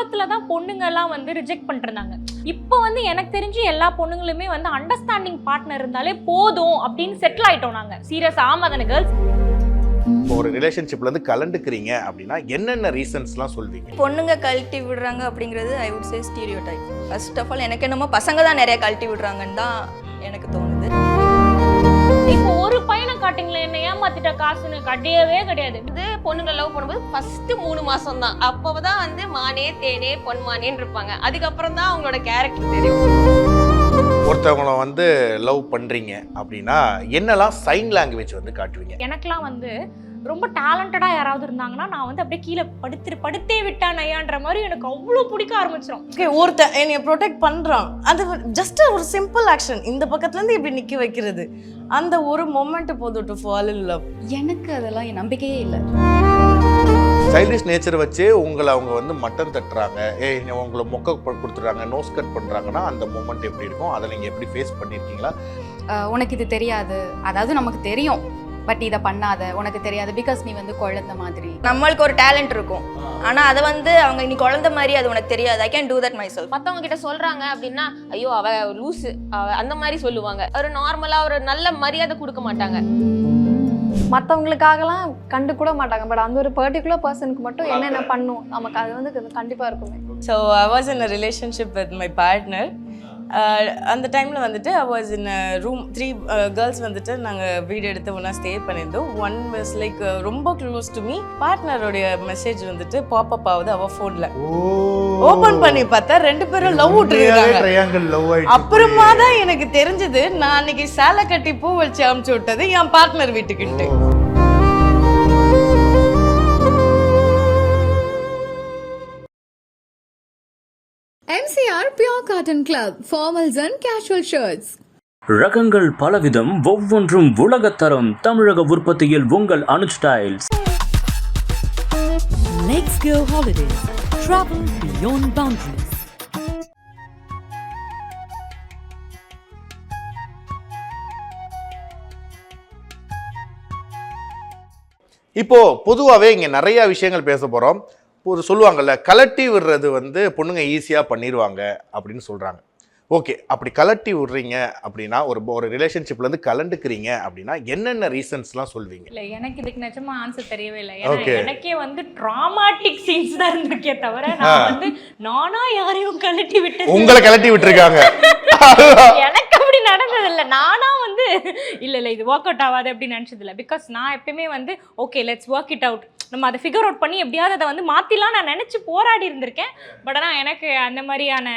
காலத்துல தான் பொண்ணுங்க எல்லாம் வந்து ரிஜெக்ட் பண்ணிருந்தாங்க. இப்போ வந்து எனக்கு தெரிஞ்சு எல்லா பொண்ணுங்களுமே வந்து அண்டர்ஸ்டாண்டிங் பார்ட்னர் இருந்தாலே போதும் அப்படின்னு செட்டில் ஆயிட்டோம் நாங்க. சீரியஸ் ஆமா தானே கேர்ள்ஸ்? ஒரு ரிலேஷன்ஷிப்ல இருந்து கலண்டுக்கிறீங்க அப்படின்னா என்னென்ன ரீசன்ஸ்லாம் சொல்வீங்க? பொண்ணுங்க கழட்டி விடுறாங்க அப்படிங்கிறது I would say stereotype. First of all எனக்கு என்னமோ பசங்க தான் நிறைய கழட்டி விடுறாங்கன்னு தான் எனக்கு தோணுது. இப்போ ஒரு பையனை காட்டுங்களேன், என்ன ஏமாத்திட்ட காசுன்னு கிடையவே கிடையாது. இது பொண்ணுங்க லவ் பண்ணும்போது ஃபர்ஸ்ட் 3 மாசம் தான். அப்போதான் வந்து மானே தேனே பொன்மானேன்னு இருப்பாங்க. அதுக்கப்புறம் தான் அவங்களோட கேரக்டர் தெரியும். ஒருத்தவங்களை வந்து லவ் பண்றீங்க அப்படின்னா என்னெல்லாம் சைன் லாங்குவேஜ் வந்து காட்டுவீங்க? எனக்கெல்லாம் வந்து ரொம்ப டேலண்டடா யாராவது இருந்தாங்கன்னா நான் வந்து அப்படியே கீழே படுத்தே விட்டான் ஐயான்ற மாதிரி எனக்கு அவ்வளோ பிடிக்க ஆரம்பிச்சிடும். ஓகே, ஒருத்தன் என்னைய ப்ரொடெக்ட் பண்றான், அது ஜஸ்ட் ஒரு சிம்பிள் ஆக்ஷன். இந்த பக்கத்துல இருந்து இப்படி நிக்க வைக்கிறது, அந்த ஒரு மொமெண்ட் போதும் டு ஃபால் இன் லவ். எனக்கு அதெல்லாம் என் நம்பிக்கையே இல்லை. சைல்டிஷ் நேச்சர் வச்சு உங்களை அவங்க வந்து மட்டன் தட்டுறாங்க, உங்களை மொக்க கொடுத்துட்றாங்க, நோஸ் கட் பண்ணுறாங்கன்னா அந்த மூமெண்ட் எப்படி இருக்கும்? அதை நீங்கள் எப்படி ஃபேஸ் பண்ணியிருக்கீங்களா? உனக்கு இது தெரியாது, அதாவது நமக்கு தெரியும் பட் இதை பண்ணாத, உனக்கு தெரியாது பிகாஸ் நீ வந்து குழந்தை மாதிரி. நம்மளுக்கு ஒரு டேலண்ட் இருக்கும், ஆனா அதை வந்து அவங்க நீ குழந்தை மாதிரி அது உனக்கு தெரியாது. I can do that my self. மத்தவங்க கிட்ட சொல்றாங்க அப்படின்னா ஐயோ அவ லூசு அந்த மாதிரி சொல்லுவாங்க. ஒரு நார்மலா ஒரு நல்ல மரியாதை கொடுக்க மாட்டாங்க. மற்றவங்களுக்காகலாம் கண்டு கூட மாட்டாங்க. பட் அந்த ஒரு பர்டிகுலர் பர்சனுக்கு மட்டும் என்னென்ன பண்ணும் நமக்கு அது வந்து கண்டிப்பாக இருக்குமே. So I was in a relationship with my partner. அந்த டைமில் வந்துட்டு I was in room 3 girls வந்துட்டு நாங்கள் வீடு எடுத்து ஒன்றா ஸ்டே பண்ணியிருந்தோம். ஒன் வாஸ் லைக் ரொம்ப க்ளோஸ் டு மீ. பார்ட்னருடைய மெசேஜ் வந்துட்டு பாப்அப் ஆகுது அவள் ஃபோனில். ஓப்பன் பண்ணி பார்த்தா 2 பேரும் லவ் விட்டுருக்காங்க. அப்புறமா தான் எனக்கு தெரிஞ்சது நான் அன்னைக்கு சேலை கட்டி பூ வச்சு அமுச்சு விட்டது என் partner வீட்டுக்கிட்டு. MCR Pure Cotton Club, formals and casual shirts. ரகங்கள் பலவிதம், ஒவ்வொன்றும் உலகத்தரம். தமிழக உற்பத்தியில் உங்கள் Anuj styles. Let's go holidays. Travel beyond boundaries. இப்போ பொதுவாகவே இங்கே நிறைய விஷயங்கள் பேச போகிறோம். ஒரு சொல்லுவாங்கல்ல, கலட்டி விடுறது வந்து பொண்ணுங்க ஈஸியாக பண்ணிடுவாங்க அப்படின்னு சொல்கிறாங்க. ஓகே, அப்படி கலட்டி விடுறீங்க அப்படின்னா ஒரு ரிலேஷன்ஷிப்லேருந்து கலண்டுக்கிறீங்க அப்படின்னா என்னென்ன ரீசன்ஸ்லாம் சொல்வீங்க? இல்லை, எனக்கு இதுக்கு நிஜமா ஆன்சர் தெரியவே இல்லை. ஏன்னா எனக்கே வந்து ட்ராமாட்டிக் சீன்ஸ் தான் இருந்திருக்கே தவிர நான் வந்து நானா யாரையும் கலட்டி விட்டு உங்களை கலட்டி விட்டுருக்காங்க. எனக்கு அப்படி நடந்தது இல்லை. நானா வந்து இல்லை இது ஒர்க் அவுட் ஆகாது அப்படின்னு நினச்சது இல்லை. பிகாஸ் நான் எப்பயுமே வந்து okay let's work it out, நம்ம அதை ஃபிகர் அவுட் பண்ணி எப்படியாவது அதை வந்து மாற்றிலாம் நான் நினச்சி போராடி இருந்திருக்கேன். பட் ஆனால் எனக்கு அந்த மாதிரியான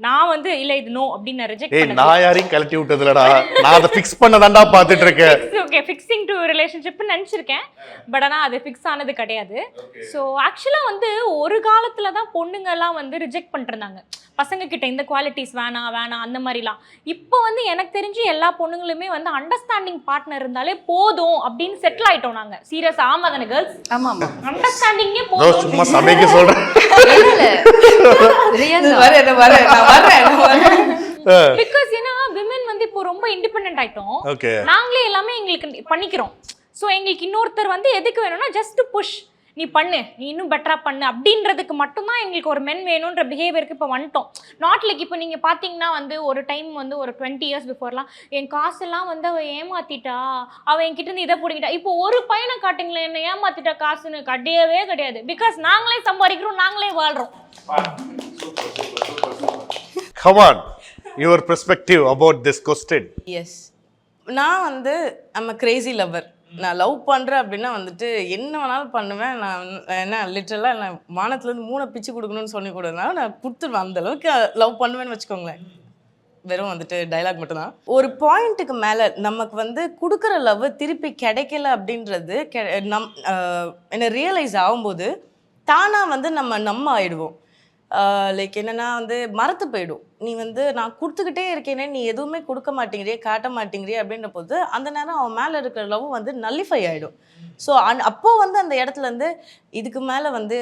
நான் வந்து இல்லை இது நோ அப்படின்னு ரிஜெக்ட் பண்ணேன். நான் யாரையும் கலட்டி விட்டதுலடா, நான் அதை ஃபிக்ஸ் பண்ணதாண்டா பார்த்துட்டு இருக்கேன். ஓகே, ஃபிக்ஸிங் டு ரிலேஷன்ஷிப்னு நினச்சிருக்கேன். பட் ஆனால் அது ஃபிக்ஸ் ஆனது கிடையாது. ஸோ ஆக்சுவலாக வந்து ஒரு காலத்தில் தான் பொண்ணுங்கெல்லாம் வந்து ரிஜெக்ட் பண்ணிருந்தாங்க பசங்க கிட்ட, இந்த குவாலிட்டிஸ் வேணாம் அந்த மாதிரிலாம். இப்போ வந்து எனக்கு தெரிஞ்சு எல்லா பொண்ணுங்களுமே வந்து அண்டர்ஸ்டாண்டிங் பார்ட்னர் இருந்தாலே போதும் அப்படின்னு செட்டில் ஆயிட்டோம் நாங்க. சீரியஸ் ஆமா தானே கேர்ள்ஸ்? ஆமா அண்டர்ஸ்டாண்டிங்கே போதும். சும்மா சமைக்க சொல்றேன். பிகாஸ் ஏன்னா விமன் வந்து இப்போ ரொம்ப இண்டிபெண்டன்ட் ஆயிட்டோம். நாங்களே எல்லாமே எங்களுக்கு பண்ணிக்கிறோம். ஸோ எங்களுக்கு இன்னொருத்தர் வந்து எதுக்கு வேணும்னா ஜஸ்ட் புஷ், நீ பண்ணு, நீ இன்னும் பெட்டரா பண்ணு அப்படின்றதுக்கு மட்டும்தான் எங்களுக்கு ஒரு மென் வேணுன்ற பிஹேவியருக்கு இப்போ வந்துட்டோம். நாட் லைக் இப்போ நீங்கள் பார்த்தீங்கன்னா வந்து ஒரு டைம் வந்து ஒரு 20 years பிஃபோர்லாம் என் காசெல்லாம் வந்து அவள் ஏமாத்திட்டா, அவள் என்கிட்ட இருந்து இதை பிடிக்கிட்டா. இப்போ ஒரு பையனை காட்டுங்களேன், என்ன ஏமாத்திட்டா காசுன்னு கிடையவே கிடையாது. பிகாஸ் நாங்களே சம்பாதிக்கிறோம், நாங்களே வாழ்றோம். Come on, your perspective about this question. Yes, நான் வந்து I'm a crazy lover. நான் லவ் பண்ணுறேன் அப்படின்னா வந்துட்டு என்ன வேணாலும் பண்ணுவேன். நான் என்ன லிட்டரலாக நான் வானத்துலேருந்து 3 பிச்சு கொடுக்கணும்னு சொல்லி கொடுனாலும் நான் கொடுத்துருவேன். அந்தளவுக்கு லவ் பண்ணுவேன்னு வச்சுக்கோங்களேன். வெறும் வந்துட்டு டைலாக் மட்டும்தான். ஒரு பாயிண்ட்டுக்கு மேலே நமக்கு வந்து கொடுக்குற லவ் திருப்பி கிடைக்கல அப்படின்றது என்ன ரியலைஸ் ஆகும்போது தானாக வந்து நம்ம ஆயிடுவோம். லைக் என்னென்னா வந்து மறத்து போயிடும். நீ வந்து நான் கொடுத்துக்கிட்டே இருக்கேனே, நீ எதுவுமே கொடுக்க மாட்டேங்கிறியே, காட்ட மாட்டேங்கிறியே அப்படின்ற போது அந்த நேரம் அவன் மேலே இருக்கிற லவ் வந்து நல்லிஃபை ஆகிடும். ஸோ அப்போது வந்து அந்த இடத்துலேருந்து இதுக்கு மேலே வந்து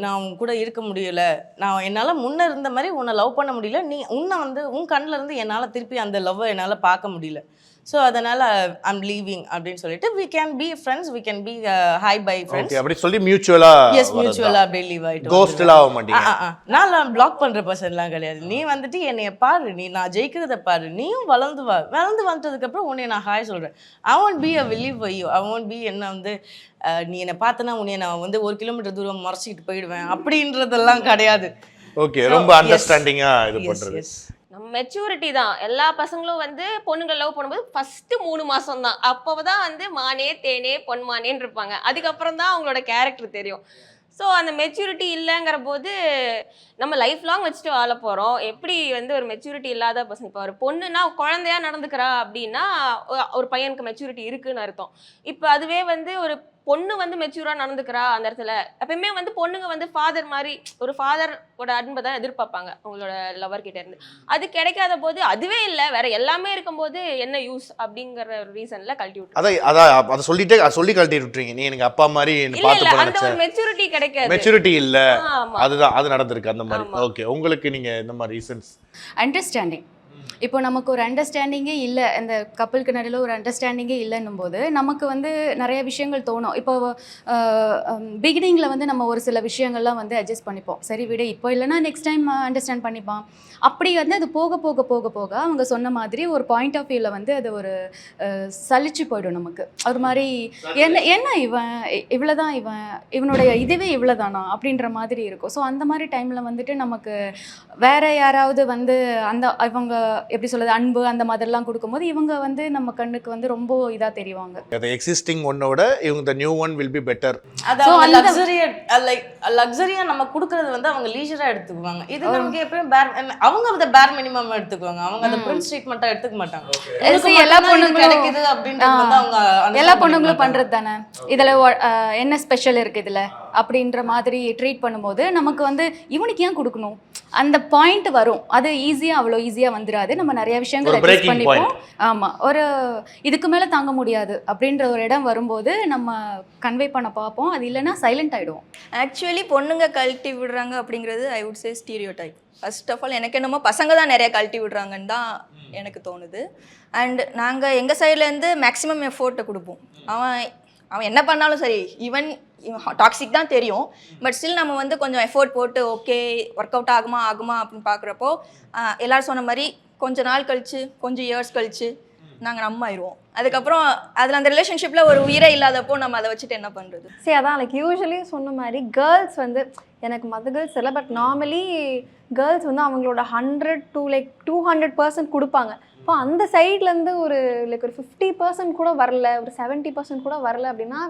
நான் உன் கூட இருக்க முடியலை, நான் என்னால் முன்னே இருந்த மாதிரி உன்னை லவ் பண்ண முடியல, நீ உன்னை வந்து உன் கண்ணில் இருந்து என்னால் திருப்பி அந்த லவ்வை என்னால் பார்க்க முடியல. ஸோ அதனால் ஐம் லீவிங் அப்படின்னு சொல்லிட்டு we can be friends, we can be hi bye friends. Okay அப்படி சொல்லி மியூச்சுவலா எஸ் மியூச்சுவலாக அப்படியே லீவ் ஆகிட்டு கோஸ்ட்லாம் ஆக மாட்டீங்க. நான் பிளாக் பண்ணுற பர்சன்லாம் கிடையாது. நீ வந்துட்டு என்னைய பாரு, நீ நான் ஜெயிக்கிறத பாரு, நீயும் வளர்ந்து வந்துட்டதுக்கப்புறம் உன்னை நான் ஹாய் சொல்கிறேன். I won't be a Willy for you. I won't be என்ன வந்து நீ என்னை பார்த்தனா உன்னை நான் வந்து 1 கிலோமீட்டர் தூரம் மறைச்சிக்கிட்டு போயிடுவேன் அப்படின்றதெல்லாம் கிடையாது. ஓகே ரொம்ப அண்டர்ஸ்டாண்டிங்கா இது பண்றது. நம்ம மெச்சூரிட்டி தான். எல்லா பசங்களும் வந்து பொண்ணுங்களை லவ் பண்ணும்போது ஃபர்ஸ்ட் 3 மாசம் தான். அப்போதான் வந்து மானே தேனே பொன்மானேன்னு இருப்பாங்க. அதுக்கப்புறம் தான் அவங்களோட கேரக்டர் தெரியும். ஸோ அந்த மெச்சூரிட்டி இல்லைங்கிற போது நம்ம லைஃப் லாங் வச்சுட்டு வாழ போகிறோம். எப்படி வந்து ஒரு மெச்சூரிட்டி இல்லாத பர்சன், இப்போ ஒரு பொண்ணுன்னா குழந்தையா நடந்துக்கிறா அப்படின்னா ஒரு பையனுக்கு மெச்சூரிட்டி இருக்குன்னு அர்த்தம். இப்போ அதுவே வந்து ஒரு பொண்ணு வந்து மெச்சூராக நடந்துக்கிறா அந்த இடத்துல, எப்பயுமே வந்து பொண்ணுங்க வந்து ஃபாதர் மாதிரி ஒரு ஃபாதரோட அன்பை தான் எதிர்பார்ப்பாங்க அவங்களோட லவர் கிட்ட இருந்து. அது கிடைக்காத போது அதுவே இல்லை வேற எல்லாமே இருக்கும்போது என்ன யூஸ் அப்படிங்கிற ஒரு ரீசன்ல கழட்டி விட்டு அதை சொல்லி கழட்டி விட்டுறீங்க. நீ எனக்கு அப்பா மாதிரி அந்த ஒரு மெச்சூரிட்டி கிடைக்காது, மெச்சூரிட்டி இல்ல, அதுதான் அது நடந்திருக்கு அந்த மாதிரி. ஓகே உங்களுக்கு நீங்க இந்த மாதிரி ரீசன்ஸ்? அண்டர்ஸ்டாண்டிங். இப்போ நமக்கு ஒரு அண்டர்ஸ்டாண்டிங்கே இல்லை, இந்த கப்பலுக்கு நடுவில் ஒரு அண்டர்ஸ்டாண்டிங்கே இல்லைன்னும் போது நமக்கு வந்து நிறைய விஷயங்கள் தோணும். இப்போ பிகினிங்கில் வந்து நம்ம ஒரு சில விஷயங்கள்லாம் வந்து அட்ஜஸ்ட் பண்ணிப்போம், சரி விட இப்போ இல்லைனா நெக்ஸ்ட் டைம் அண்டர்ஸ்டாண்ட் பண்ணிப்பான். அப்படி வந்து அது போக போக போக போக அவங்க சொன்ன மாதிரி ஒரு பாயிண்ட் ஆஃப் வியூவில் வந்து அது ஒரு சலிச்சு போயிடும் நமக்கு. ஒரு மாதிரி என்ன இவ்வளோதான் இவனுடைய இதுவே இவ்வளோதானா அப்படின்ற மாதிரி இருக்கும். ஸோ அந்த மாதிரி டைமில் வந்துட்டு நமக்கு வேற யாராவது வந்து அந்த இவங்க எப்படி சொல்றது அன்பு அந்த மாதிரிலாம் கொடுக்கும்போது இவங்க வந்து நம்ம கண்ணுக்கு வந்து ரொம்ப இதா தெரிவாங்க. the existing one-ஓட இவங்க the new one will be better. அதாவது லக்ஸரியா நம்ம கொடுக்கறது வந்து அவங்க லீஜரா எடுத்துக்குவாங்க. இது நமக்கு எப்பவும் அவங்க அந்த பேர் மினிமம் எடுத்துக்குவாங்க. அவங்க அந்த பிரின்ஸ் ட்ரீட்மெண்ட்டா எடுத்துக்க மாட்டாங்க. எல்லா பொண்ணுங்களும் கிடைக்குது அப்படின்றது வந்து அவங்க எல்லா பொண்ணுங்களும் பண்றது தானே. இதுல என்ன ஸ்பெஷல் இருக்கு இதுல அப்படின்ற மாதிரி ட்ரீட் பண்ணும்போது நமக்கு வந்து இவனுக்கு ஏன் கொடுக்கணும் அந்த பாயிண்ட் வரும். அது அவ்வளோ ஈஸியா வந்துடாது. நம்ம நிறைய விஷயங்கள் அட்ஜஸ்ட் பண்ணிப்போம். ஆமா, ஒரு இதுக்கு மேல தாங்க முடியாது அப்படின்ற ஒரு இடம் வரும்போது நம்ம கன்வே பண்ண பார்ப்போம். அது இல்லைன்னா சைலண்ட் ஆயிடுவோம். ஆக்சுவலி பொண்ணுங்க கழட்டி விடுறாங்க அப்படிங்கிறது I would say stereotype. First of all எனக்கு என்னமோ பசங்க தான் நிறைய கழட்டி விடுறாங்கன்னு தான் எனக்கு தோணுது. அண்ட் நாங்கள் எங்கள் சைட்லேருந்து மேக்ஸிமம் எஃபோர்ட்டை கொடுப்போம். அவன் என்ன பண்ணாலும் சரி, ஈவன் டாக்ஸிக் தான் தெரியும், பட் ஸ்டில் நம்ம வந்து கொஞ்சம் எஃபோர்ட் போட்டு ஓகே ஒர்க் அவுட் ஆகுமா அப்படின்னு பார்க்குறப்போ எல்லோரும் சொன்ன மாதிரி கொஞ்ச நாள் கழிச்சு கொஞ்சம் இயர்ஸ் கழிச்சு நாங்கள் நம்ம ஆயிடுவோம். அதுக்கப்புறம் அதில் அந்த ரிலேஷன்ஷிப்பில் ஒரு உயிரே இல்லாதப்போ நம்ம அதை வச்சுட்டு என்ன பண்ணுறது? சரி, அதான் லைக் யூஸ்வலி சொன்ன மாதிரி கேர்ள்ஸ் வந்து எனக்கு மற்ற கேர்ள்ஸ் இல்லை, பட் நார்மலி கேர்ள்ஸ் வந்து அவங்களோட 100 to 200% கொடுப்பாங்க. இப்போ அந்த சைட்லேருந்து ஒரு லைக் ஒரு 50% கூட வரல, ஒரு 70% கூட வரல அப்படின்னா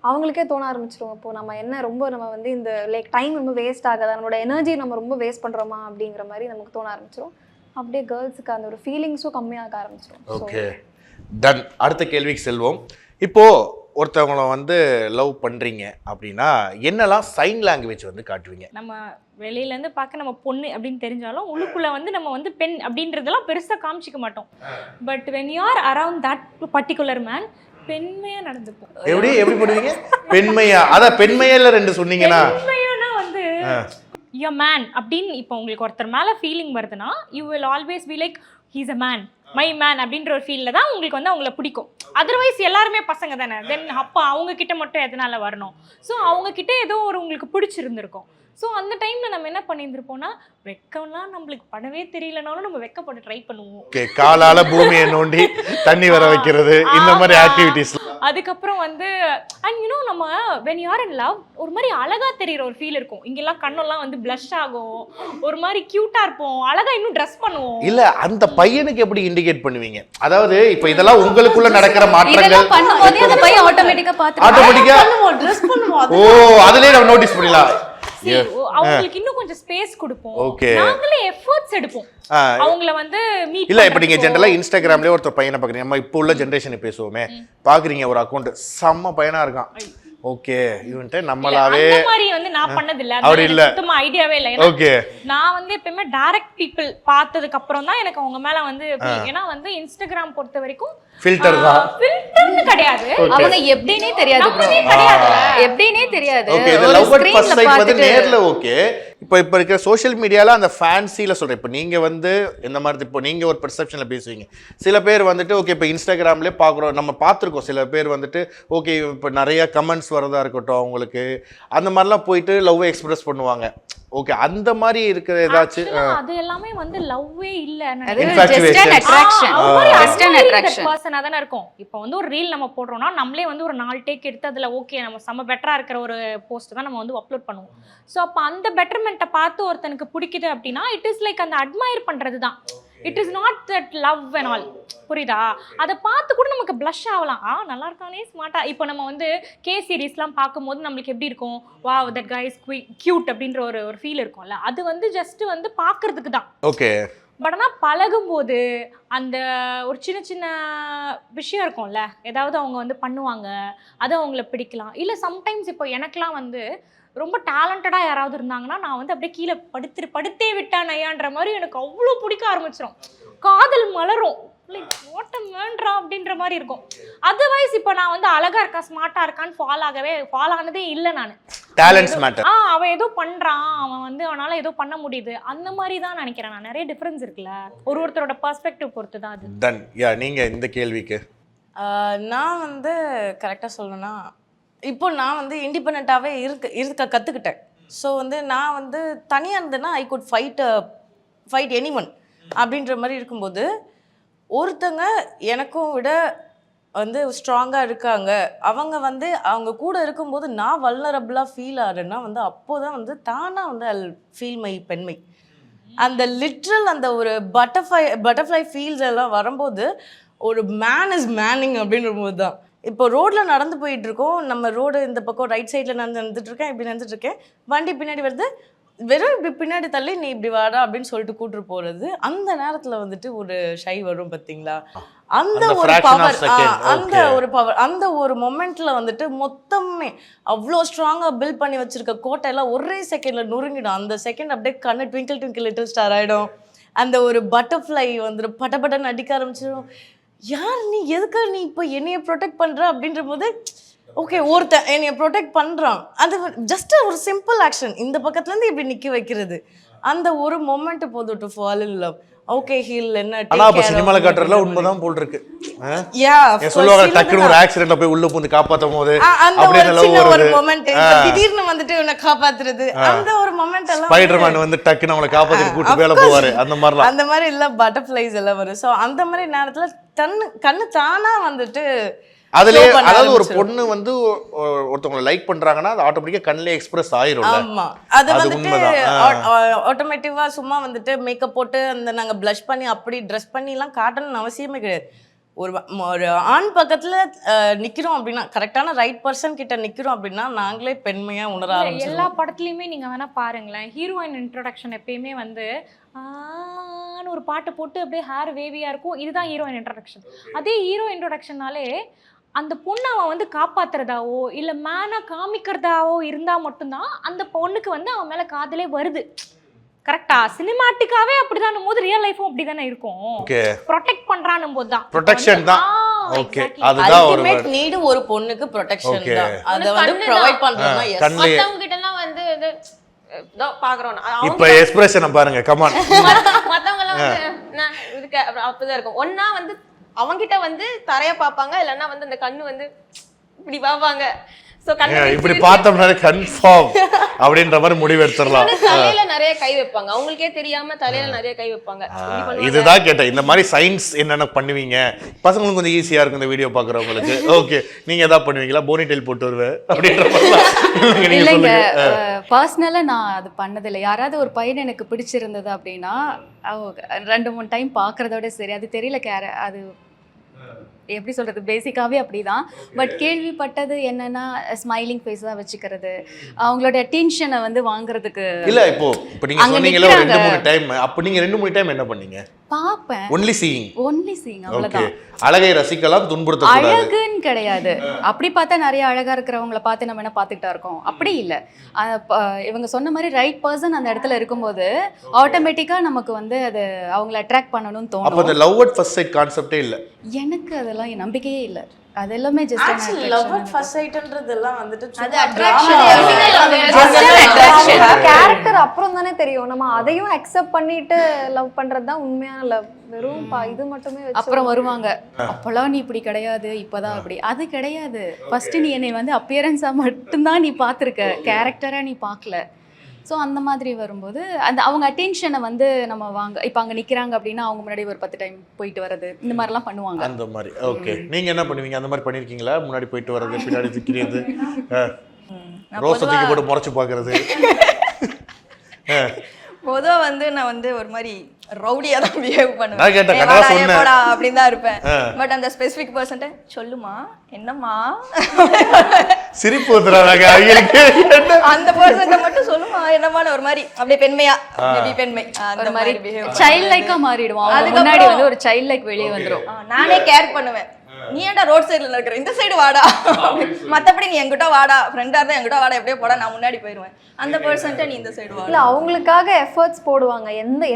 அவங்களுக்கே தோண ஆரம்பிச்சிடும். இப்போ நம்ம என்ன ரொம்ப நம்ம வந்து இந்த லைக் டைம் ரொம்ப வேஸ்ட் ஆகாதா, நம்மளோட எனர்ஜி நம்ம ரொம்ப வேஸ்ட் பண்ணுறோமா அப்படிங்கிற மாதிரி நமக்கு தோண ஆரம்பிச்சிடும். அப்படியே கேர்ள்ஸுக்கு அந்த ஒரு ஃபீலிங்ஸும் கம்மியாக ஆரம்பிச்சிடும். Okay done. அடுத்த கேள்விக்கு செல்வோம். இப்போ ஒருத்தவங்கள வந்து லவ் பண்றீங்க அப்படின்னா என்னெல்லாம் சைன் லாங்குவேஜ் வந்து காட்டுவீங்க? நம்ம வெளியிலேருந்து பார்க்க நம்ம பொண்ணு அப்படின்னு தெரிஞ்சாலும் உள்ளுக்குள்ளே வந்து நம்ம வந்து பெண் அப்படின்றதெல்லாம் பெருசாக காமிச்சிக்க மாட்டோம். But when you are around that particular man பெண்மையா நடந்துப்போம். எப்படி பண்ணுவீங்க? பெண்மையா? அதான் பெண்மையில 2 சொன்னீங்கன்னா பெண்மையானா வந்து யூ மேன் அப்படின்னு இப்போ உங்களுக்கு ஒருத்தர் மேலே ஃபீலிங் வருதுன்னா you will always be like he's a man, my man அப்படின்ற ஒரு ஃபீலில் தான் உங்களுக்கு வந்து அவங்கள பிடிக்கும். அதர்வைஸ் எல்லாருமே பசங்க தானே. தென் அப்போ அவங்க கிட்ட மட்டும் எதனால வரணும்? ஸோ அவங்க கிட்ட ஏதோ ஒரு உங்களுக்கு பிடிச்சிருந்துருக்கும். ஸோ அந்த டைமில் நம்ம என்ன பண்ணியிருந்திருப்போம்னா வெக்கம்லாம் நம்மளுக்கு படவே தெரியலனாலும் நம்ம வெக்கப்பட்டு ட்ரை பண்ணுவோம். காலால பூமியை நோண்டி தண்ணி வர வைக்கிறது, இந்த மாதிரி ஆக்டிவிட்டிஸ். அதுக்கப்புறம் வந்து அண்ட் யூனோ நம்ம when you R in love ஒரு மாதிரி அழகா தெரியுற ஒரு ஃபீல் இருக்கும். இங்கெல்லாம் கண்ணெல்லாம் வந்து பிளஷ் ஆகும், ஒரு மாதிரி கியூட்டா இருப்போம், அழகா இன்னும் ட்ரெஸ் பண்ணுவோம். இல்ல அந்த பையனுக்கு எப்படி இண்டிகேட் பண்ணுவீங்க? அதாவது இப்போ இதெல்லாம் உங்களுக்குள்ள நடக்கிற மாற்றங்கள் பண்ணும்போது அந்த பையன் ஆட்டோமேட்டிக்கா ட்ரெஸ் பண்ணுவோம். ஓ அதுலயே நம்ம நோட்டீஸ் பண்ணலாம். அவங்களுக்கு இன்னும் கொஞ்சம் ஸ்பேஸ் கொடுப்போம். நாங்களே எஃபோர்ட்ஸ் எடுப்போம் அவங்கள வந்து மீட். இல்ல இப்ப நீங்க ஜெனரலா இன்ஸ்டாகிராம்லயே ஒருத்தர் பையனை பாக்குறீங்க, நம்ம இப்போ உள்ள ஜெனரேஷன் பேசுவோமே, பாக்குறீங்க ஒரு அக்கவுண்ட் செம்ம பையனா இருக்கான், ஓகே இவன்ட்ட நம்மளாவே அந்த மாதிரி வந்து நான் பண்ணது இல்ல, அப்படி இல்ல சுத்தமா ஐடியாவே இல்ல. ஓகே நான் வந்து எப்பயுமே டைரக்ட் பீப்புள் பார்த்ததுக்கு அப்புறம் தான் எனக்கு அவங்க மேல வந்து ஏன்னா வந்து இன்ஸ்டாகிராம் பொறுத்த வரைக்கும் ஃபில்டர் தான். ஃபில்டர்னு கிடையாது. அவங்க எப்படினே தெரியாது bro. நம்மளே கிடையாது. எப்படினே தெரியாது. ஓகே, இது லவ் அட் ஃபர்ஸ்ட் சைட் வந்து நேர்ல ஓகே. இப்போ இருக்கிற சோஷியல் மீடியால அந்த ஃபேன்சில சொல்றேன். இப்போ நீங்க வந்து இந்த மாதிரி இப்போ நீங்க ஒரு பெர்செப்ஷன்ல பேசுவீங்க. சில பேர் வந்துட்டு ஓகே இப்போ இன்ஸ்டாகிராம்லயே பார்க்குறோம், நம்ம பார்த்துருக்கோம். சில பேர் வந்துட்டு ஓகே இப்போ நிறைய கமெண்ட்ஸ் வரதா இருக்கட்டும் அவங்களுக்கு, அந்த மாதிரிலாம் போயிட்டு லவ் எக்ஸ்பிரஸ் பண்ணுவாங்க. ஓகே, அந்த மாதிரி இருக்கிற ஏதாச்சும் அது எல்லாமே வந்து லவ்வே இல்ல. அது just an attraction. Just an attraction. பர்சனா தான இருக்கும். இப்போ வந்து ஒரு ரீல் நம்ம போடுறோம்னா நம்மளே வந்து ஒரு 4 டேக் எடுத்து அதுல ஓகே நம்ம செம பெட்டரா இருக்கிற ஒரு போஸ்ட் தான் நம்ம வந்து அப்லோட் பண்ணுவோம். சோ அப்ப அந்த பெட்டர்மெண்ட்டை பார்த்து ஒருத்தனுக்கு பிடிக்குது அப்படின்னா இட் இஸ் லைக் அந்த அட்மையர் பண்றது தான். It is not that love and all. புரியுதா? அதை பார்த்து கூட நமக்கு ப்ளஷ் ஆகலாம். நல்லா இருக்கானே ஸ்மார்ட்டா. இப்போ நம்ம வந்து கே சீரீஸ்லாம் பார்க்கும்போது நம்மளுக்கு எப்படி இருக்கும், wow that guy is cute அப்படின்ற ஒரு ஃபீல் இருக்கும்ல. அது வந்து ஜஸ்ட் வந்து பார்க்கறதுக்கு தான். ஓகே. பட் ஆனால் பழகும்போது அந்த ஒரு சின்ன சின்ன விஷயம் இருக்கும்ல, ஏதாவது அவங்க வந்து பண்ணுவாங்க, அது அவங்கள பிடிக்கலாம். இல்லை சம்டைம்ஸ் இப்போ எனக்கெலாம் வந்து ரொம்ப டேலண்டடாக யாராவது இருந்தாங்கன்னா நான் வந்து அப்படியே கீழே படுத்தே விட்டான் ஐயான்ற மாதிரி எனக்கு அவ்வளோ பிடிக்க ஆரம்பிச்சிடும். காதல் மலரும். லைக் வாட் அ மேன்ரா அப்படின்ற மாதிரி இருக்கும். அதர்வைஸ் இப்போ நான் வந்து அழகா இருக்கா ஸ்மார்ட்டா இருக்கான்னு ஃபாலோ ஆனதே இல்லை. நான் டேலண்ட்ஸ் மேட்டர். அவன் ஏதோ பண்றான், அவன் வந்து அவனால ஏதோ பண்ண முடியுது, அந்த மாதிரி தான் நினைக்கிறேன் நான். நிறைய டிஃபரன்ஸ் இருக்குல்ல, ஒருத்தரோட பெர்ஸ்பெக்டிவ் பொறுத்து தான் அது. டன் யா நீங்க இந்த கேள்விக்கு நான் வந்து கரெக்டாக சொல்லணும்னா இப்போ நான் வந்து இண்டிபெண்ட்டாகவே இருக்க கற்றுக்கிட்டேன். ஸோ வந்து நான் வந்து தனியாக இருந்தேன்னா ஐ குட் ஃபைட் எனிஒன் அப்படின்ற மாதிரி இருக்கும்போது ஒருத்தங்க எனக்கும் விட வந்து ஸ்ட்ராங்காக இருக்காங்க, அவங்க வந்து அவங்க கூட இருக்கும்போது நான் வல்னரபிளாக ஃபீல் ஆகிறேன்னா வந்து அப்போ தான் வந்து தானாக வந்து ஐ ஃபீல் மை பெண்மை. அந்த லிட்ரல் அந்த ஒரு பட்டர்ஃப்ளை ஃபீல்ஸ் எல்லாம் வரும்போது ஒரு மேன் இஸ் மேனிங் அப்படின்ற போது தான். இப்போ ரோட்டில் நடந்து போயிட்டுருக்கோம், நம்ம ரோடு இந்த பக்கம் ரைட் சைடில் நடந்துட்டுருக்கேன், இப்படி நடந்துட்டுருக்கேன், வண்டி பின்னாடி வருது, வெறும் இப்படி பின்னாடி தள்ளி நீ இப்படி வாடா அப்படின்னு சொல்லிட்டு கூட்டு போகிறது. அந்த நேரத்தில் வந்துட்டு ஒரு ஷை வரும் பார்த்தீங்களா, அந்த ஒரு பவர், அந்த ஒரு மொமெண்ட்டில் வந்துட்டு மொத்தமே அவ்வளோ ஸ்ட்ராங்காக பில்ட் பண்ணி வச்சுருக்க கோட்டையெல்லாம் ஒரே செகண்டில் நொறுங்கிடும். அந்த செகண்ட் அப்படியே கண்ணு ட்விங்கிள் லிட்டில் ஸ்டார் ஆகிடும். அந்த ஒரு பட்டர்ஃப்ளை வந்துடும், பட்டன்னு அடிக்க ஆரம்பிச்சிடும். யார் நீ, எதுக்கு நீ இப்போ என்னைய ப்ரொடெக்ட் பண்ணுற அப்படின்ற போது ஓகே ஒருத்தன் என்னைய ப்ரொடெக்ட் பண்ணுறான். அது ஜஸ்ட் ஒரு சிம்பிள் ஆக்ஷன், இந்த பக்கத்துலேருந்து இப்படி நிற்க வைக்கிறது. அந்த ஒரு மொமெண்ட் போதும் to fall in love. Okay ஹீல் என்ன ஆனா அப்ப சினிமால காட்டுறதுல உண்மைதான் போல் இருக்கு. சொல்லுவாங்க டக்குனு ஒரு ஆக்சிடென்ட்ல போய் உள்ள புந்து காப்பாத்தும் போது அப்படியே ஒரு மொமெண்ட் திடீர்னு வந்துட்டு உன்னை காப்பாத்துறது, அந்த ஒரு மொமெண்ட் எல்லாம் ஸ்பைடர்மேன் வந்து டக்குனு அவளை காப்பாத்திட்டு கூட்டி வேலை போவாரு. அந்த மாதிரி இல்ல பட்டர்ஃப்ளைஸ் எல்லாம் வரும். சோ அந்த மாதிரி நேரத்துல கண்ணு தானா வந்துட்டு அதுலயே, அதாவது ஒரு பொண்ணு வந்து ஒருத்தவங்களை லைக் பண்றாங்கன்னா அது ஆட்டோமேட்டிக்கா கண்ணிலே எக்ஸ்பிரஸ் ஆயிரும். ஆமா, அது வந்துட்டு ஆட்டோமேட்டிக்கா சும்மா வந்துட்டு மேக்கப் போட்டு அந்த நாங்க ப்ளஷ் பண்ணி அப்படி ட்ரெஸ் பண்ணி எல்லாம் காட்டணும்னு அவசியமே கிடையாது. ஒரு ஆண் பக்கத்துல நிக்கிறோம் அப்படின்னா, கரெக்டான ரைட் பர்சன் கிட்ட நிக்கிறோம் அப்படின்னா நாங்களே பெண்மையா உணர ஆரம்பிச்சிருவோம். எல்லா படத்துலயுமே நீங்க வேணா பாருங்களேன், ஹீரோயின் இன்ட்ரோடக்ஷன் எப்பயுமே வந்து ஒரு பாட்டு போட்டு அப்படியே ஹேர் வேவியா இருக்கும். இதுதான் ஹீரோயின் இன்ட்ரோடக்ஷன். அதே ஹீரோ இன்ட்ரோடக்ஷனாலே அந்த பொண்ணை அவன் வந்து காப்பாத்துறதாவோ இல்ல மேனா காமிக்கிறதாவோ இருந்தா மட்டும்தான் அந்த பொண்ணுக்கு வந்து அவன் மேல காதலே வருது. கரெக்டா? சினிமாட்டிக்காவே அப்படிதான் போது ரியல் லைஃபும் அப்படிதானே இருக்கும். ப்ரொடெக்ட் பண்றானும் போது தான் ப்ரொடெக்ஷன் தான். ஓகே, அதுதான் ஒரு அல்டிமேட் நீட் ஒரு பொண்ணுக்கு ப்ரொடெக்ஷன் தான். அத வந்து ப்ரொவைட் பண்றோம்னா மத்தவங்க கிட்ட எல்லாம் வந்து பாக்குறோம். இப்ப எக்ஸ்பிரஷன் பாருங்க, கம் ஆன். மத்தவங்க எல்லாம் வந்து இதுக்கு அப்படிதான் இருக்கும். ஒன்னா வந்து அவங்கிட்ட வந்து தரைய பாப்பாங்க, இல்லன்னா வந்து அந்த கண்ணு வந்து இப்படி பாப்பாங்க. சோ கண்ணு இப்படி பார்த்தோம்னா கன்ஃபார்ம் அப்படின்ற மாதிரி முடிவு எடுத்துறலாம். தலையில நிறைய கை வைப்பாங்க, அவங்களுக்கே தெரியாம தலையில நிறைய கை வைப்பாங்க. இதுதான் கேட்டேன், இந்த மாதிரி சயின்ஸ் என்னென்ன பண்ணுவீங்க பசங்களுக்கு கொஞ்சம் ஈஸியா இருக்கும் இந்த வீடியோ பாக்குறவங்களுக்கு. ஓகே, நீங்க ஏதாவது பண்ணுவீங்களா? போனிடெயில் போட்டு வருவேன் அப்படின்ற மாதிரி? இல்லைங்க, பர்சனலா நான் அது பண்ணதில்லை. யாராவது ஒரு பையன் எனக்கு பிடிச்சிருந்தது அப்படின்னா 2-3 டைம் பாக்குறதோட சரி. அது தெரியல அது எப்படி சொல்கிறது, பேசிக்காகவே அப்படி தான். பட் கேள்விப்பட்டது என்னென்னா ஸ்மைலிங் ஃபேஸாக வச்சுக்கிறது, அவங்களோட அட்டென்ஷனை வந்து வாங்குறதுக்கு. இல்லை இப்போ நீங்கள் சொன்னீங்களா 2-3 டைம், அப்போ நீங்கள் 2-3 டைம் என்ன பண்ணீங்க? பாப்பேன். Only seeing. Only seeing, okay. அவ்வளவுதான். அழகை ரசிக்கலாம், துன்புறுத்தக்கூடாது. அழகுன்னு கிடையாது. அப்படி பார்த்தா நிறைய அழகா இருக்கிறவங்கள பார்த்து நம்ம என்ன பார்த்துக்கிட்டா இருக்கோம், அப்படி இல்லை. இவங்க சொன்ன மாதிரி ரைட் பர்சன் அந்த இடத்துல இருக்கும்போது ஆட்டோமேட்டிக்கா நமக்கு வந்து அது அவங்கள அட்ராக்ட் பண்ணணும்னு அப்ப தோணும். அந்த லவ் அட் ஃபர்ஸ்ட் சைட் கான்செப்டே இல்ல. எனக்கு அதெல்லாம் என் நம்பிக்கையே இல்லை. அது எல்லாமே ஆக்சுவலி லவ் அட் ஃபர்ஸ்ட் சைட்ன்றதெல்லாம் வந்துட்டு அது சும்மா attraction. கேரக்டர் அப்புறம் தானே தெரியும். நம்ம அதையும் அக்செப்ட் பண்ணிட்டு லவ் பண்றது தான் உண்மையான லவ். வெறும் இது மட்டுமே வச்சு அப்புறம் வருவாங்க, அப்போல்லாம் நீ இப்படி கிடையாது, இப்போதான் அப்படி. அது கிடையாது. ஃபர்ஸ்ட் நீ என்னை வந்து அப்பியரன்ஸா மட்டும்தான் நீ பார்த்துருக்க, கேரக்டரா நீ பார்க்கல. ஸோ அந்த மாதிரி வரும்போது அந்த அவங்க அட்டென்ஷனை வந்து நம்ம வாங்க. இப்போ அங்கே நிற்கிறாங்க அப்படின்னா அவங்க முன்னாடி ஒரு 10 டைம் போயிட்டு வர்றது, இந்த மாதிரிலாம் பண்ணுவாங்க. அந்த மாதிரி. ஓகே. நீங்க என்ன பண்ணுவீங்க? அந்த மாதிரி பண்ணிருக்கீங்களா? முன்னாடி போயிட்டு வர்றது, பின்னாடி திக்கிறது, ரோஸ் தூக்கி போட்டு முறைச்சு பார்க்கறது. பொதுவாக வந்து நான் வந்து ஒரு மாதிரி ரவுடியாக தான் பிஹேவ் பண்ணுவேன். நான் கேட்டேன், கரெக்டா சொன்னேன். அப்படின்னு தான் இருப்பேன். பட் அந்த ஸ்பெசிஃபிக் பர்சன்ட்ட சொல்லுமா என்னம்மா சிரிப்பு வந்துறாங்க அவங்களுக்கு. அந்த பர்சன்ட்ட மட்டும் சொல்லுமா என்னம்மான்னு ஒரு மாதிரி அப்படியே பெண்மையா, மேபி பெண்மை அந்த மாதிரி பிஹேவ் சைல்ட் லைக்கா மாறிடுவோம். அதுக்கு முன்னாடி வந்து ஒரு சைல்ட் லைக் வெளியே வந்துடும். நானே கேர் பண்ணுவேன். நீ ஏன்டா ரோட் சைடுல இருக்கிற, இந்த சைடு வாடா, மத்தபடி நீ என்கிட்ட வாடா, ஃப்ரெண்டா இருந்தா என்கிட்ட வாடா, எப்படியோ போடா, நான் முன்னாடி போயிருவேன். அந்த பர்சன்ட்ட நீ இந்த சைடு வாடா. இல்ல அவங்களுக்காக எஃபர்ட்ஸ் போடுவாங்க.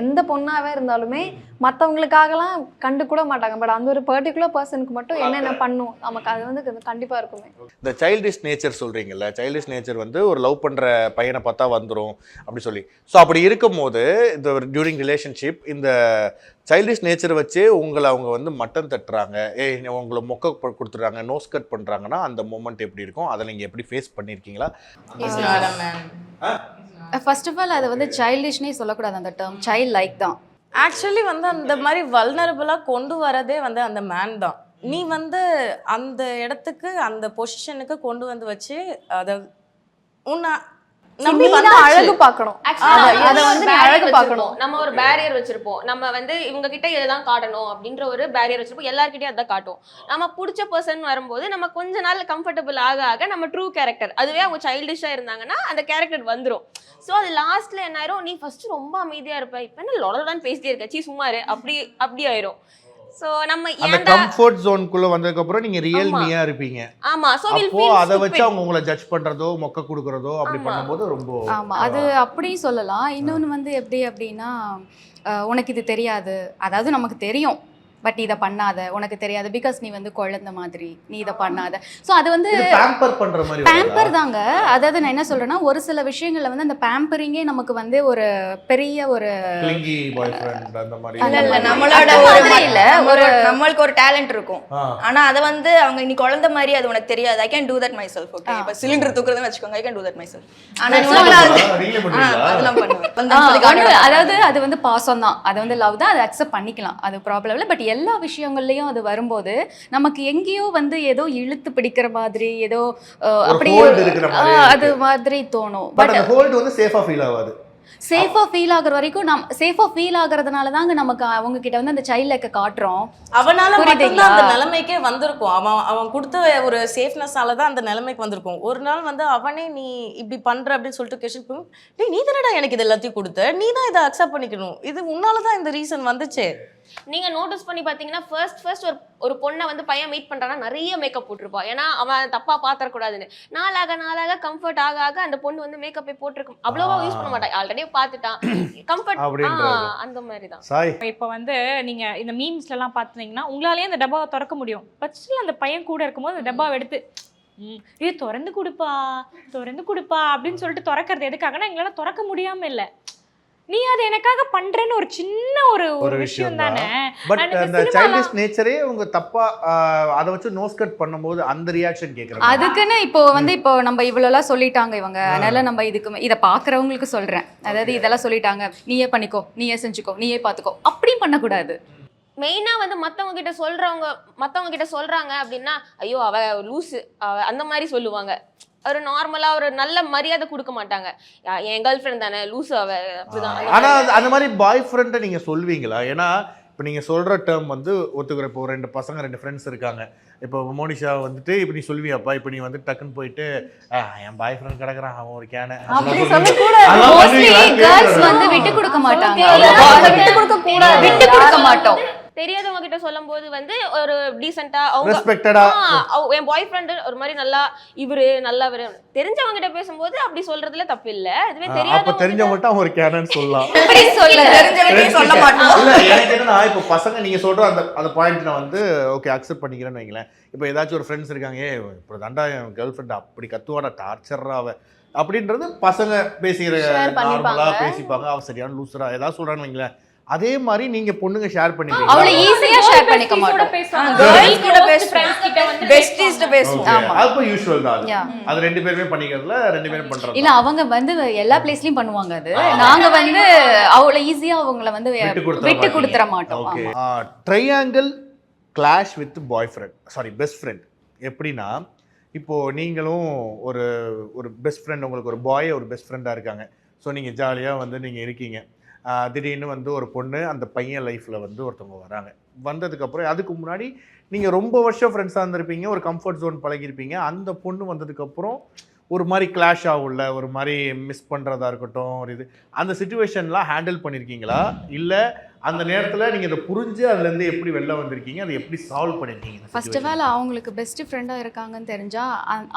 எந்த பொண்ணாவே இருந்தாலுமே மற்றவங்களுக்காகலாம் கண்டு கூட மாட்டாங்க. பட் அந்த ஒரு பர்டிகுலர் பர்சனுக்கு மட்டும் என்னென்ன பண்ணும் நமக்கு அது வந்து கண்டிப்பா இருக்குமே. இந்த சைல்டிஷ் நேச்சர் சொல்றீங்கல்ல, சைல்டிஷ் நேச்சர் வந்து ஒரு லவ் பண்ற பையனை பார்த்தா வந்துடும் அப்படி சொல்லி. ஸோ அப்படி இருக்கும்போது இந்த டியூரிங் ரிலேஷன்ஷிப் இந்த சைல்டிஷ் நேச்சர் வச்சு உங்களை அவங்க வந்து மட்டன் தட்டுறாங்க, உங்களை மொக்க கொடுத்துட்றாங்க, நோஸ் கட் பண்ணுறாங்கன்னா அந்த மூமெண்ட் எப்படி இருக்கும்? அதை நீங்கள் எப்படி ஃபேஸ் பண்ணியிருக்கீங்களா? ஃபர்ஸ்ட் ஆஃப் ஆல் அதை வந்து சைல்டிஷ்னே சொல்லக்கூடாது. அந்த டேர்ம் சைல்ட் லைக் தான். ஆக்சுவலி வந்து அந்த மாதிரி வல்னரபிளாக கொண்டு வரதே வந்து அந்த மேன் தான். நீ வந்து அந்த இடத்துக்கு அந்த பொசிஷனுக்கு கொண்டு வந்து வச்சு அதை உன்னை நம்பி வந்து அழகு பார்க்கணும். அதை வந்து அழகு பார்க்கணும். நம்ம ஒரு பேரியர் வச்சிருப்போம். நம்ம வந்து இவங்க கிட்ட இதுதான் காட்டணும் அப்படின்ற ஒரு பேரியர் வச்சிருப்போம். எல்லார்கிட்டயும் அதான் காட்டும். நம்ம பிடிச்ச பர்சன் வரும்போது நம்ம கொஞ்ச நாள் கம்ஃபர்டபுள் ஆக ஆக நம்ம ட்ரூ கேரக்டர், அதுவே அவங்க சைல்டிஷா இருந்தாங்கன்னா அந்த கேரக்டர் வந்துடும். ஸோ அது லாஸ்ட்ல என்ன ஆயிரும், நீ ஃபர்ஸ்ட் ரொம்ப அமைதியா இருப்ப, இப்ப என்ன லொடதான் பேசிட்டே இருக்க, சீ சும்மா இரு, அப்படி ஆயிரும். சோ நம்ம அந்த கம்ஃபர்ட் ஜோனுக்குள்ள வந்ததுக்கு அப்புறம் நீங்க ரியல் மீயா இருப்பீங்க. ஆமா. சோ அப்போ அத வச்சு அவங்க உங்களை ஜட்ஜ் பண்றதோ மொக்க கொடுக்கறதோ அப்படி பண்ணும்போது ரொம்ப ஆமா அது அப்படி சொல்லலாம். இன்னொன்னு வந்து எப்படி அப்படின்னா உனக்கு இது தெரியாது, அதாவது நமக்கு தெரியும் பட் இதை பண்ணாத, உனக்கு தெரியாது பிகாஸ் நீ வந்து குழந்தை மாதிரி, நீ இதை பண்ணாத. ஸோ அது வந்து பேம்பர் பண்ற மாதிரி பேம்பர் தாங்க. அதாவது நான் என்ன சொல்றேன்னா ஒரு சில விஷயங்கள்ல வந்து அந்த பேம்பரிங்கே நமக்கு வந்து ஒரு பெரிய ஒரு கிளிங்கி பாய் ஃப்ரெண்ட் அந்த மாதிரி. இல்ல நம்மளோட ஒரு நம்மளுக்கு ஒரு டேலண்ட் இருக்கும். ஆனா அத வந்து அவங்க நீ குழந்தை மாதிரி அது உனக்கு தெரியாது. I can do that myself. Okay, இப்ப சிலிண்டர் தூக்குறதுன்னு வெச்சுக்கோங்க, I can do that myself. ஆனா அதெல்லாம் பண்ணுவேன். அதாவது அது வந்து பாசம் தான், அது வந்து லவ் தான், அதை அக்செப்ட் பண்ணிக்கலாம், அது ப்ராப்ளம் இல்லை. பட் எல்லா விஷயங்கள்லயும் அது வரும்போது நமக்கு எங்கேயோ வந்து ஏதோ இழுத்து பிடிக்கிற மாதிரி, ஏதோ அப்படி அது மாதிரி தோணும். பட் அந்த ஹோல்ட் வந்து சேஃபா ஃபீல் ஆகாது. சேஃபா ஃபீல் ஆகுற வரைக்கும் நம்ம சேஃபா ஃபீல் ஆகுறதுனால தாங்க நமக்கு அவங்க கிட்ட வந்து அந்த சைல்ட் லைக்க காட்டுறோம். அவனால மட்டும்தான் அந்த நிலைமைக்கே வந்திருக்கும். அவன் கொடுத்த ஒரு சேஃப்னஸ்னால தான் அந்த நிலைமைக்கு வந்திருக்கும். ஒரு நாள் வந்து அவனே நீ இப்படி பண்ற அப்படின்னு சொல்லிட்டு கேஷன், நீ தானடா எனக்கு இது எல்லாத்தையும் கொடுத்த, நீ தான் இதை அக்செப்ட் பண்ணிக்கணும், இது உன்னாலதான் இந்த ரீசன் வந்துச்சு. நீங்க நோட்டீஸ் பண்ணி பாத்தீங்கன்னா ஃபர்ஸ்ட் ஒரு பொண்ணை வந்து பையன் மீட் பண்றானா நிறைய மேக்கப் போட்டிருப்பா. ஏன்னா அவன் தப்பா பாத்திரக்கூடாதுன்னு. நாளாக கம்ஃபர்ட் ஆக அந்த பொண்ணு வந்து மேக்கப்பை போட்டிருக்கும், அவ்வளவா யூஸ் பண்ண மாட்டான், ஆல்ரெடி பாத்துட்டான் கம்ஃபர்ட் அந்த மாதிரி தான். இப்போ வந்து நீங்க இந்த மீம்ஸ்ல எல்லாம் பாத்தீங்கன்னா உங்களாலேயே அந்த டப்பாவை திறக்க முடியும். பட் ஸ்டில் அந்த பையன் கூட இருக்கும்போது அந்த டப்பாவை எடுத்து இது திறந்து கொடுப்பா அப்படின்னு சொல்லிட்டு திறக்கிறது எதுக்காகனா எங்களால திறக்க முடியாம இல்லை, நீ அது எனக்காக பண்றேன்னு ஒரு சின்ன ஒரு விஷயம் தானே. பட் அந்த சைல்டிஷ் நேச்சரே உங்க தப்பா அத வச்சு நோஸ் கட் பண்ணும்போது அந்த ரியாக்ஷன் கேக்குறேன். அதுக்குன்னு இப்போ நம்ம இவ்வளோலாம் சொல்லிட்டாங்க இவங்க, அதனால நம்ம இதை பாக்குறவங்களுக்கு சொல்றேன். அதாவது இதெல்லாம் சொல்லிட்டாங்க, நீயே பண்ணிக்கோ, நீயே செஞ்சுக்கோ, நீயே பாத்துக்கோ, அப்படி பண்ணக்கூடாது. மெயினா வந்து மத்தவங்க கிட்ட சொல்றாங்க அப்படின்னா ஐயோ அவ லூசு அந்த மாதிரி சொல்லுவாங்க. ஒரு நார்மலா ஒரு நல்ல மரியாதை கொடுக்க மாட்டாங்க. என் கேர்ள் ஃப்ரெண்ட் தானே லூசு அவ அப்படிதான். ஆனா அந்த மாதிரி பாய் ஃப்ரெண்ட நீங்க சொல்வீங்களா? ஏன்னா இப்போ நீங்கள் சொல்கிற டேர்ம் வந்து ஒத்துக்கிற. இப்போ 2 பசங்க 2 ஃப்ரெண்ட்ஸ் இருக்காங்க. இப்போ மோனிஷா வந்துட்டு இப்போ நீ சொல்வியாப்பா, இப்போ நீ வந்து டக்குன்னு போயிட்டு என் பாய் ஃப்ரெண்ட் கிடக்குறான் அவன் ஒரு கேனை அப்படி சொல்லக்கூடாது. மோஸ்ட்லி கேர்ள்ஸ் வந்து விட்டு கொடுக்க மாட்டாங்க, விட்டு கொடுக்க கூடாது, விட்டு கொடுக்க மாட்டோம். தெரியாதவங்க கிட்ட சொல்லும் போது வந்து ஒரு டீசெண்டா அவங்க ரெஸ்பெக்டடா என் பாய் ஃப்ரெண்ட் ஒரு மாதிரி நல்லா இவரு நல்லா இவரு தெரிஞ்சவங்க கிட்ட பேசும்போது அப்படி சொல்றதுல தப்பு இல்ல. அதுவே அப்ப தெரியாதவங்க தெரிஞ்சவங்கள்ட்ட அவன் ஒரு கேனன்னு சொல்லலாம். அப்படி சொல்ல தெரிஞ்சவங்களையும் சொல்ல மாட்டோம். இல்ல எனக்கு என்னன்னா இப்போ பசங்க நீங்க சொல்ற அந்த பாயிண்ட் நான் வந்து ஓகே அக்செப்ட் பண்ணிக்கிறேன்னு வைங்களேன். இப்போ ஏதாச்சும் ஒரு ஃப்ரெண்ட்ஸ் இருக்காங்க, இப்போ தாண்டா என் கேர்ள் ஃப்ரெண்ட் அப்படி கத்துவாடா டார்ச்சர்ரா அவ அப்படின்றது பசங்க பேசிக்கிற நார்மலா பேசிப்பாங்க. அவன் சரியான லூசரா ஏதாவது சொல்றான்னு வைங்களேன். அதே மாதிரி நீங்க பொண்ணுங்க ஷேர் பண்ணிக்கிறீங்க. அவ்வளவு ஈஸியா ஷேர் பண்ணிக்க மாட்டோம். கேர்ள்ஸ் கூட பேசுவோம், பெஸ்டீஸ்ட பேசுவோம். அது யூசுவல் தான். அது 2 பேருமே பண்ணிக்கிறதுல 2 பேரும் பண்றது. இல்ல அவங்க வந்து எல்லா பிளேஸ்லயும் பண்ணுவாங்க. அது நாங்க வந்து அவ்வளவு ஈஸியா அவங்கள வந்து விட்டு கொடுத்துற மாட்டோம். Okay. Triangle clash with bye friend, sorry best friend. எப்படின்னா இப்போ நீங்களும் ஒரு பெஸ்ட் ஃப்ரெண்ட், உங்களுக்கு ஒரு பாய் ஒரு பெஸ்ட் ஃப்ரெண்டா இருக்காங்க. ஸோ நீங்க ஜாலியா வந்து நீங்க இருக்கீங்க. திடீர்னு வந்து ஒரு பொண்ணு அந்த பையன் லைஃப்பில் வந்து ஒருத்தவங்க வராங்க. வந்ததுக்கப்புறம் அதுக்கு முன்னாடி நீங்கள் ரொம்ப வருஷம் ஃப்ரெண்ட்ஸாக இருந்திருப்பீங்க, ஒரு கம்ஃபர்ட் ஜோன் பழகிருப்பீங்க. அந்த பொண்ணு வந்ததுக்கப்புறம் ஒரு மாதிரி கிளாஷ் ஆகும்ல, ஒரு மாதிரி மிஸ் பண்ணுறதா இருக்கட்டும், ஒரு இது அந்த சுச்சுவேஷன்லாம் ஹேண்டில் பண்ணியிருக்கீங்களா? இல்லை அந்த நேரத்தில் நீங்கள் இதை புரிஞ்சு அதுலேருந்து எப்படி வெளில வந்திருக்கீங்க, அதை எப்படி சால்வ் பண்ணியிருக்கீங்க? ஃபர்ஸ்ட் ஆஃப் ஆல் அவங்களுக்கு பெஸ்ட் ஃப்ரெண்டாக இருக்காங்கன்னு தெரிஞ்சால்,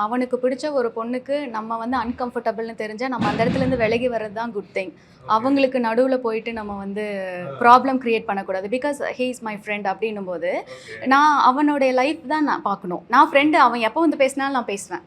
அவனுக்கு பிடிச்ச ஒரு பொண்ணுக்கு நம்ம வந்து அன்கம்ஃபர்டபுள்னு தெரிஞ்சால் நம்ம அந்த இடத்துலேருந்து விலகி வர்றது தான் குட் திங். அவங்களுக்கு நடுவில் போயிட்டு நம்ம வந்து ப்ராப்ளம் க்ரியேட் பண்ணக்கூடாது. Because he is my friend அப்படின்னும் போது நான் அவனுடைய லைஃப் தான் நான் பார்க்கணும். நான் ஃப்ரெண்டு, அவன் எப்போ வந்து பேசினாலும் நான் பேசுவேன்.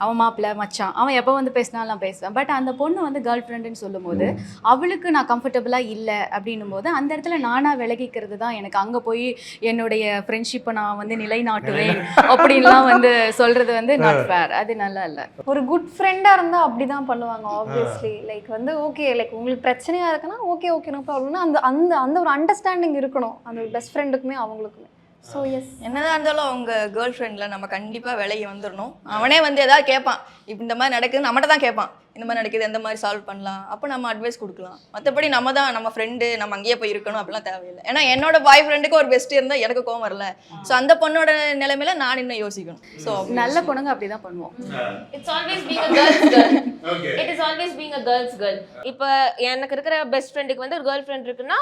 அவன் மாப்பிள்ளை மச்சான், அவன் எப்போ வந்து பேசினாலும் நான் பேசுவேன். பட் அந்த பொண்ணு வந்து கேர்ள் ஃப்ரெண்டுன்னு சொல்லும் போது அவளுக்கு நான் கம்ஃபர்டபுளாக இல்லை அப்படின்னும் போது அந்த இடத்துல நானாக விலகிக்கிறது தான் எனக்கு. அங்கே போய் என்னுடைய ஃப்ரெண்ட்ஷிப்பை நான் வந்து நிலைநாட்டுவேன் அப்படின்லாம் வந்து சொல்கிறது வந்து நாட் ஃபேர். அது நல்லா இல்லை. ஒரு குட் ஃப்ரெண்டாக இருந்தால் அப்படி தான் பண்ணுவாங்க ஆப்வியஸ்லி. லைக் வந்து ஓகே, லைக் உங்களுக்கு பிரச்சனையாக இருக்குன்னா ஓகே ஓகே நோ ப்ராப்ளம்னா அந்த அந்த அந்த ஒரு அண்டர்ஸ்டாண்டிங் இருக்கணும் அந்த பெஸ்ட் ஃப்ரெண்டுக்குமே அவங்களுக்குமே. ஸோ எஸ், என்னதான் இருந்தாலும் அவங்க கேர்ள் ஃப்ரெண்டில் நம்ம கண்டிப்பாக விலகி வந்துடணும். அவனே வந்து எதாவது கேட்பான், இப்போ இந்த மாதிரி நடக்குது நம்மகிட்ட தான் கேட்பான், இந்த மாதிரி நடக்குது எந்த மாதிரி சால்வ் பண்ணலாம், அப்போ நம்ம அட்வைஸ் கொடுக்கலாம். மற்றபடி நம்ம தான் நம்ம ஃப்ரெண்டு நம்ம அங்கேயே போய் இருக்கணும் அப்படிலாம் தேவையில்லை. ஏன்னா என்னோட பாய் ஃப்ரெண்டுக்கு ஒரு பெஸ்ட் இருந்தால் எனக்கு கோவம் வரல. ஸோ அந்த பொண்ணோட நிலைமையில நான் இன்னும் யோசிக்கணும். ஸோ நல்ல பொண்ணுங்க அப்படி தான் பண்ணுவோம். It's always being a girl's girl. It is always being a girl's girl. இப்போ எனக்கு இருக்கிற பெஸ்ட் ஃப்ரெண்டுக்கு வந்து ஒரு கேர்ள் ஃப்ரெண்ட் இருக்குன்னா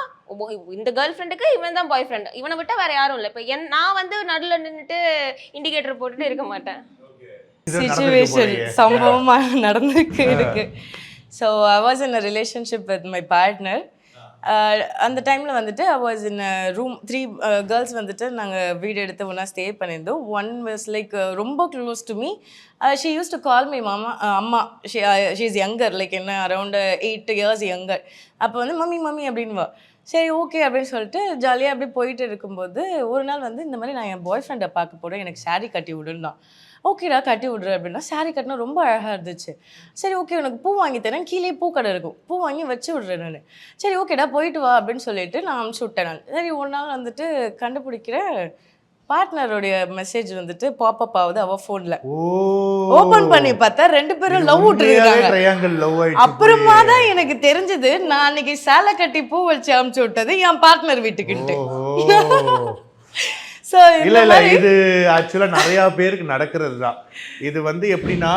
இந்த கேர்ள் ஃப்ரெண்டுக்கு இவன் தான் பாய் ஃப்ரெண்ட், இவனை விட்டா வேற யாரும் இல்லை. இப்போ நான் வந்து நடுவில் நின்றுட்டு இண்டிகேட்டர் போட்டுட்டு இருக்க மாட்டேன். சிச்சுவேஷன் சம்பவமாக நடந்துருக்கு இருக்கு. So I was in a relationship with my partner. அந்த டைமில் வந்துட்டு I was in room 3 girls வந்துட்டு நாங்கள் வீடு எடுத்து ஒன்றா ஸ்டே பண்ணியிருந்தோம். ஒன் வாஸ் லைக் ரொம்ப close to me. She use to call my அம்மா. ஷீ இஸ் யங்கர், லைக் என்ன அரௌண்ட் 8 years யங்கர். அப்போ வந்து மம்மி மம்மி அப்படின்வா. சரி ஓகே அப்படின்னு சொல்லிட்டு ஜாலியாக அப்படியே போயிட்டு இருக்கும்போது ஒரு நாள் வந்து இந்த மாதிரி நான் என் பாய் ஃப்ரெண்டை பார்க்க போகிறேன், எனக்கு சாரீ கட்டி விடுன்னா. ஓகேடா கட்டி விட்ரு அப்படின்னா. சாரீ கட்டினா ரொம்ப அழகாக இருந்துச்சு. சரி ஓகே உனக்கு பூ வாங்கி தரேன், கீழே பூக்கடை இருக்கும், பூ வாங்கி வச்சு விட்றேன் நான். சரி ஓகேடா போயிட்டு வா அப்படின்னு சொல்லிட்டு நான் அனுப்பிச்சி விட்டேன். நான் சரி ஒரு நாள் வந்துட்டு கண்டுபிடிக்கிறேன் பார்ட்னருடைய மெசேஜ் வந்துட்டு பாப்அப் ஆகுது அவ ஃபோன்ல. ஓபன் பண்ணி பார்த்தா 2 பேரும் லவ் விட்டுருக்காங்க. அப்புறமா தான் எனக்கு தெரிஞ்சது நான் அன்னைக்கு சேலை கட்டி பூ வச்சு அனுப்பிச்சு விட்டது என் பார்ட்னர் வீட்டுக்கிட்டு. இல்ல இல்ல இது ஆக்சுவலா நிறைய பேருக்கு நடக்கிறது தான். இது வந்து எப்படின்னா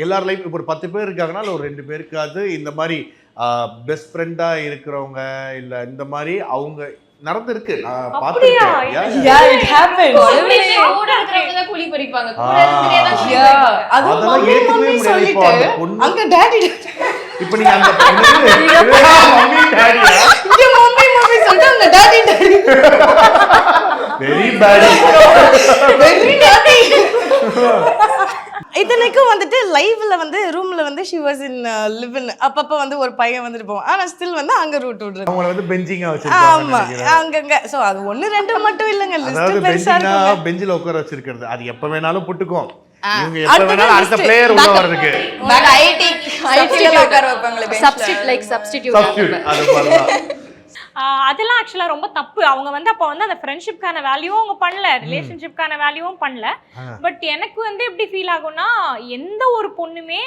எல்லார் லைஃப் இப்போ ஒரு 10 பேர் இருக்காங்கன்னா ஒரு 2 பேருக்காவது இந்த மாதிரி பெஸ்ட் ஃப்ரெண்டா இருக்கிறவங்க இல்ல இந்த மாதிரி அவங்க நடந்திருக்கு. நான் பார்த்திருக்கேன். குழி பறிப்பாங்க. அதெல்லாம் ஏத்துக்கவே முடியாது. இப்போ அந்த பொண்ணு அங்க டாடி இப்போ நீங்க அந்த மம்மி டாடியா இங்க மம்மி மம்மி சொல்றாங்க daddy daddy very bad very daddy. இத்தனைக்கும் வந்துட்டு லைவ்ல வந்து ரூம்ல வந்து she was in live in. அப்பப்போ வந்து ஒரு பையன் வந்துட்டு போவான். ஆனா ஸ்டில் வந்து அங்க ரூட் விடுறது. அவங்க வந்து பெஞ்சிங்கா வச்சிருக்காங்க. ஆமா அங்கங்க. சோ அது 1 2 மட்டும் இல்லங்க, லிஸ்ட் பெருசா பெஞ்சிங்கா பெஞ்சில உட்கார வச்சிருக்கிறது. அது எப்ப வேணாலும் புட்டுக்கும். இவங்க எப்ப வேணாலும் அடுத்த பிளேயர் உள்ள வரதுக்கு ஐடில உட்கார வைப்பாங்களே சப்ஸ்டிட்யூட் லைக் சப்ஸ்டிட்யூட் அது பண்ணலாம். அதெல்லாம் ஆக்சுவலாக ரொம்ப தப்பு. அவங்க வந்து அப்போ வந்து அந்த ஃப்ரெண்ட்ஷிப்கான வேல்யூவும் அவங்க பண்ணல, ரிலேஷன்ஷிப்கான வேல்யூவும் பண்ணல. பட் எனக்கு வந்து எப்படி ஃபீல் ஆகும்னா, எந்த ஒரு பொண்ணுமே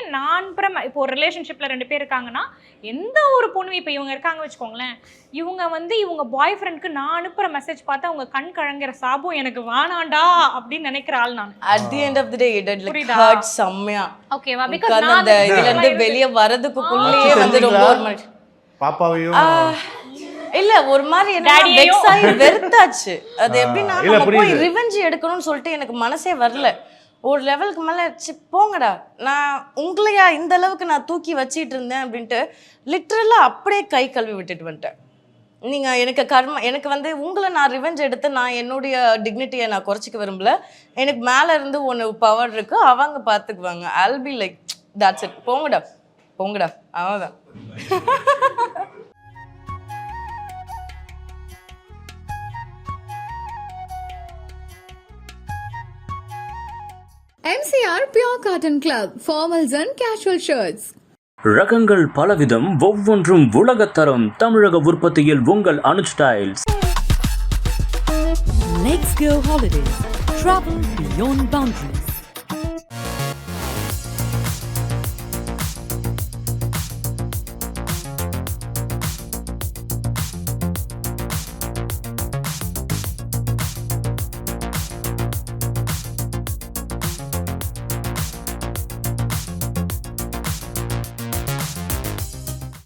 இப்போ ஒரு ரிலேஷன்ஷிப்பில் 2 பேர் இருக்காங்கன்னா, எந்த ஒரு பொண்ணுமே இப்போ இவங்க இருக்காங்க வச்சுக்கோங்களேன், இவங்க வந்து இவங்க பாய் ஃப்ரெண்டுக்கு நான் அனுப்புகிற மெசேஜ் பார்த்து அவங்க கண் கழங்குற சாபம் எனக்கு வேணாண்டா அப்படின்னு நினைக்கிற ஆள் நான். At the end of the day it like hurt செம்மையா. ஓகேவா? பிகாஸ் நான் அந்த இதுல இருந்து வெளிய வரதுக்குள்ளேயே வந்து ரொம்ப ஒரு மாதிரி பாப்பாவையும் இல்ல ஒரு மாதிரி என்ன வெக்ஸ் ஆகி வெறுத்தாச்சு. அது எப்படின்னா நம்ம போய் ரிவெஞ்ச் எடுக்கணும்னு சொல்லிட்டு எனக்கு மனசே வரல. ஒரு லெவலுக்கு மேலே போங்கடா, நான் உங்களையா இந்த அளவுக்கு நான் தூக்கி வச்சிட்டு இருந்தேன் அப்படின்ட்டு லிட்ரலாக அப்படியே கை கழுவி விட்டுட்டு வந்துட்டேன். நீங்கள் எனக்கு வந்து உங்களை நான் ரிவெஞ்ச் எடுத்து நான் என்னுடைய டிக்னிட்டியை நான் குறைச்சிக்க விரும்பல. எனக்கு மேலே இருந்து ஒன்று பவர் இருக்குது, அவங்க பார்த்துக்குவாங்க. I'll be like that's it. போங்கடா அவ்வளோதான். MCR Pure Cotton Club, formals and casual shirts. ரகங்கள் பலவிதம், ஒவ்வொன்றும் உலகத்தரம். தமிழக உற்பத்தியில் உங்கள் Anuj styles. Let's go holidays. Travel beyond boundaries.